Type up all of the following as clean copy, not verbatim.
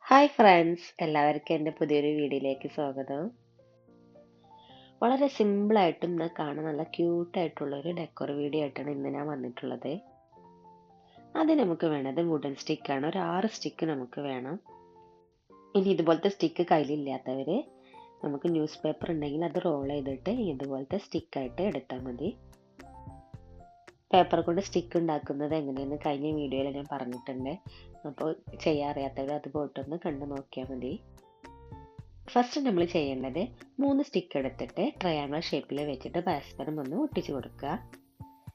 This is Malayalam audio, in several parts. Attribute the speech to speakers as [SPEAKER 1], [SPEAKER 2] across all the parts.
[SPEAKER 1] ഹായ് ഫ്രണ്ട്സ്, എല്ലാവർക്കും എൻ്റെ പുതിയൊരു വീഡിയോയിലേക്ക് സ്വാഗതം. വളരെ സിമ്പിളായിട്ടും എന്നാൽ കാണാൻ നല്ല ക്യൂട്ടായിട്ടുള്ളൊരു ഡെക്കോർ വീഡിയോ ആയിട്ടാണ് ഇന്ന് ഞാൻ വന്നിട്ടുള്ളത്. അത് നമുക്ക് വേണ്ടത് വുഡൻ സ്റ്റിക്കാണ്. ഒരു 6 സ്റ്റിക്ക് നമുക്ക് വേണം. ഇനി ഇതുപോലത്തെ സ്റ്റിക്ക് കയ്യിലില്ലാത്തവർ നമുക്ക് ന്യൂസ് പേപ്പർ ഉണ്ടെങ്കിൽ അത് റോൾ ചെയ്തിട്ട് ഇതുപോലത്തെ സ്റ്റിക്കായിട്ട് എടുത്താൽ മതി. പേപ്പർ കൊണ്ട് സ്റ്റിക്ക് ഉണ്ടാക്കുന്നത് എങ്ങനെയെന്ന് കഴിഞ്ഞ വീഡിയോയിൽ ഞാൻ പറഞ്ഞിട്ടുണ്ട്. അപ്പോൾ ചെയ്യാൻ അറിയാത്തവർ അത് പോയിട്ടൊന്ന് കണ്ടു നോക്കിയാൽ മതി. ഫസ്റ്റ് നമ്മൾ ചെയ്യേണ്ടത് 3 സ്റ്റിക്ക് എടുത്തിട്ട് ട്രയാങ്കിൾ ഷേപ്പിൽ വെച്ചിട്ട് പരസ്പരം ഒന്ന് ഒട്ടിച്ചു കൊടുക്കുക.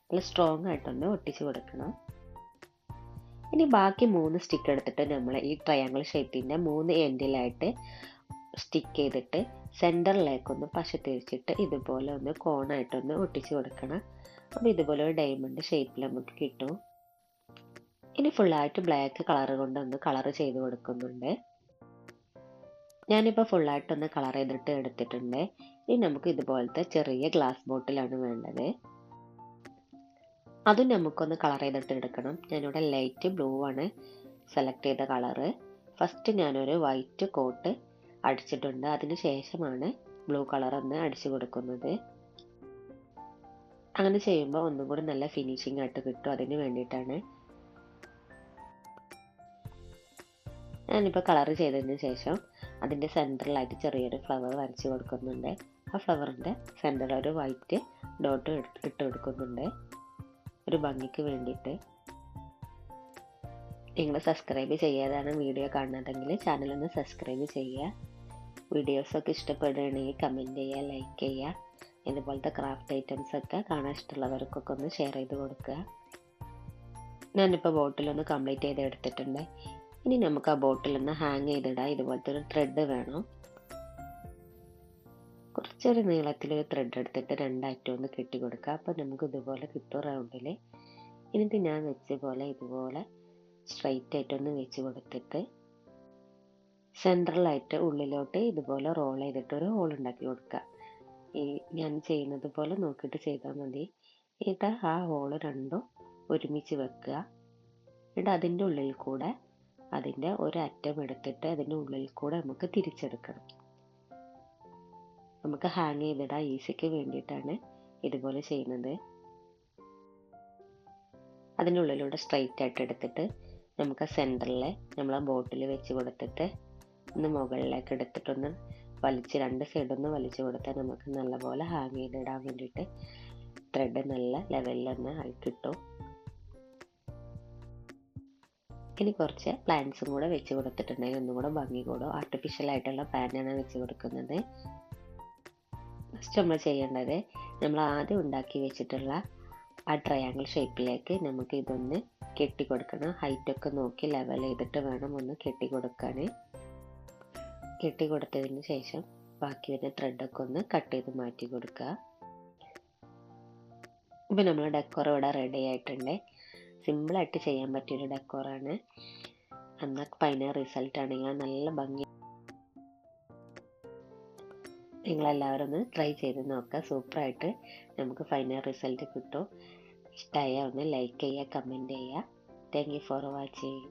[SPEAKER 1] നല്ല സ്ട്രോങ് ആയിട്ടൊന്ന് ഒട്ടിച്ചു കൊടുക്കണം. ഇനി ബാക്കി 3 സ്റ്റിക്ക് എടുത്തിട്ട് നമ്മൾ ഈ ട്രയാങ്കിൾ ഷേപ്പിൻ്റെ 3 എൻഡിലായിട്ട് സ്റ്റിക്ക് ചെയ്തിട്ട് സെൻറ്ററിലേക്കൊന്ന് പശ തിരിച്ചിട്ട് ഇതുപോലെ ഒന്ന് കോണായിട്ടൊന്ന് ഒട്ടിച്ചു കൊടുക്കണം. അപ്പോൾ ഇതുപോലെ ഒരു ഡയമണ്ട് ഷേപ്പിൽ നമുക്ക് കിട്ടും. ഇനി ഫുള്ളായിട്ട് ബ്ലാക്ക് കളർ കൊണ്ടൊന്ന് കളർ ചെയ്ത് കൊടുക്കുന്നുണ്ട്. ഞാനിപ്പോൾ ഫുള്ളായിട്ടൊന്ന് കളർ ചെയ്തിട്ട് എടുത്തിട്ടുണ്ട്. ഇനി നമുക്ക് ഇതുപോലത്തെ ചെറിയ ഗ്ലാസ് ബോട്ടിലാണ് വേണ്ടത്. അതും നമുക്കൊന്ന് കളർ ചെയ്തിട്ട് എടുക്കണം. ഞാനിവിടെ ലൈറ്റ് ബ്ലൂ ആണ് സെലക്ട് ചെയ്ത കളറ്. ഫസ്റ്റ് ഞാനൊരു വൈറ്റ് കോട്ട് അടിച്ചിട്ടുണ്ട്. അതിന് ശേഷമാണ് ബ്ലൂ കളർ ഒന്ന് അടിച്ചു കൊടുക്കുന്നത്. അങ്ങനെ ചെയ്യുമ്പോൾ ഒന്നും കൂടി നല്ല ഫിനിഷിംഗ് ആയിട്ട് കിട്ടും. അതിന് വേണ്ടിയിട്ടാണ്. ഞാനിപ്പോൾ കളർ ചെയ്തതിന് ശേഷം അതിൻ്റെ സെൻറ്ററിലായിട്ട് ചെറിയൊരു ഫ്ലവർ വരച്ച് കൊടുക്കുന്നുണ്ട്. ആ ഫ്ലവറിൻ്റെ സെൻറ്ററിൽ ഒരു വൈറ്റ് ഡോട്ട് ഇട്ട് കൊടുക്കുന്നുണ്ട്, ഒരു ഭംഗിക്ക് വേണ്ടിയിട്ട്. നിങ്ങൾ സബ്സ്ക്രൈബ് ചെയ്യാതാണ് വീഡിയോ കാണുന്നതെങ്കിൽ ചാനലൊന്ന് സബ്സ്ക്രൈബ് ചെയ്യുക. വീഡിയോസൊക്കെ ഇഷ്ടപ്പെടുകയാണെങ്കിൽ കമൻറ്റ് ചെയ്യുക, ലൈക്ക് ചെയ്യുക. ഇതുപോലത്തെ ക്രാഫ്റ്റ് ഐറ്റംസൊക്കെ കാണാൻ ഇഷ്ടമുള്ളവർക്കൊക്കെ ഒന്ന് ഷെയർ ചെയ്ത് കൊടുക്കുക. ഞാനിപ്പോൾ ബോട്ടിലൊന്ന് കംപ്ലീറ്റ് ചെയ്ത് എടുത്തിട്ടുണ്ട്. ഇനി നമുക്ക് ആ ബോട്ടിലൊന്ന് ഹാങ് ചെയ്തിടാം. ഇതുപോലത്തെ ഒരു ത്രെഡ് വേണം. കുറച്ചൊരു നീളത്തിലൊരു ത്രെഡ് എടുത്തിട്ട് രണ്ടായിട്ടും ഒന്ന് കെട്ടി കൊടുക്കുക. അപ്പോൾ നമുക്ക് ഇതുപോലെ കിട്ടും റൗണ്ടിൽ. എന്നിട്ട് ഞാൻ വെച്ച പോലെ ഇതുപോലെ സ്ട്രൈറ്റ് ആയിട്ടൊന്ന് വെച്ച് കൊടുത്തിട്ട് സെൻട്രലായിട്ട് ഉള്ളിലോട്ട് ഇതുപോലെ റോൾ ചെയ്തിട്ട് ഒരു ഹോൾ ഉണ്ടാക്കി കൊടുക്കുക. ഈ ഞാൻ ചെയ്യുന്നത് പോലെ നോക്കിയിട്ട് ചെയ്താൽ മതി. എന്നിട്ട് ആ ഹോൾ രണ്ടും ഒരുമിച്ച് വെക്കുക. എന്നിട്ട് അതിൻ്റെ ഉള്ളിൽ കൂടെ അതിൻ്റെ ഒരറ്റം എടുത്തിട്ട് അതിൻ്റെ ഉള്ളിൽ കൂടെ നമുക്ക് തിരിച്ചെടുക്കണം. നമുക്ക് ഹാങ് ചെയ്തിടാൻ ഈസിക്ക് വേണ്ടിയിട്ടാണ് ഇതുപോലെ ചെയ്യുന്നത്. അതിൻ്റെ ഉള്ളിലൂടെ സ്ട്രൈറ്റ് ആയിട്ട് എടുത്തിട്ട് നമുക്ക് സെൻറ്ററിൽ നമ്മൾ ആ ബോട്ടിൽ വെച്ച് കൊടുത്തിട്ട് ഒന്ന് മുകളിലേക്ക് എടുത്തിട്ടൊന്ന് വലിച്ച് രണ്ട് സൈഡൊന്ന് വലിച്ചു കൊടുത്താൽ നമുക്ക് നല്ലപോലെ ഹാങ് ചെയ്തിടാൻ വേണ്ടിയിട്ട് ത്രെഡ് നല്ല ലെവലിലൊന്ന് ആയി കിട്ടും. ഇനി കുറച്ച് പ്ലാന്റ്സും കൂടെ വെച്ച് കൊടുത്തിട്ടുണ്ടെങ്കിൽ ഒന്നും കൂടെ ഭംഗി കൂടും. ആർട്ടിഫിഷ്യലായിട്ടുള്ള പ്ലാന്റാണ് വെച്ച് കൊടുക്കുന്നത്. ഫസ്റ്റ് നമ്മൾ ചെയ്യേണ്ടത് നമ്മൾ ആദ്യം ഉണ്ടാക്കി വെച്ചിട്ടുള്ള ആ ട്രയാങ്കിൾ ഷേപ്പിലേക്ക് നമുക്ക് ഇതൊന്ന് കെട്ടി കൊടുക്കണം. ഹൈറ്റൊക്കെ നോക്കി ലെവൽ ചെയ്തിട്ട് വേണം ഒന്ന് കെട്ടി കൊടുക്കാൻ. കെട്ടി കൊടുത്തതിന് ശേഷം ബാക്കി വരുന്ന ത്രെഡൊക്കെ ഒന്ന് കട്ട് ചെയ്ത് മാറ്റി കൊടുക്കുക. ഇപ്പം നമ്മൾ ഡെക്കോർ ഇവിടെ റെഡി ആയിട്ടുണ്ട്. സിമ്പിളായിട്ട് ചെയ്യാൻ പറ്റിയൊരു ഡെക്കോറാണ്. എന്നാൽ ഫൈനൽ റിസൾട്ട് ആണെങ്കിൽ നല്ല ഭംഗി. നിങ്ങളെല്ലാവരും ഒന്ന് ട്രൈ ചെയ്ത് നോക്കുക. സൂപ്പറായിട്ട് നമുക്ക് ഫൈനൽ റിസൾട്ട് കിട്ടും. ഇഷ്ടമായ ഒന്ന് ലൈക്ക് ചെയ്യുക, കമൻറ്റ് ചെയ്യുക. Thank you for watching.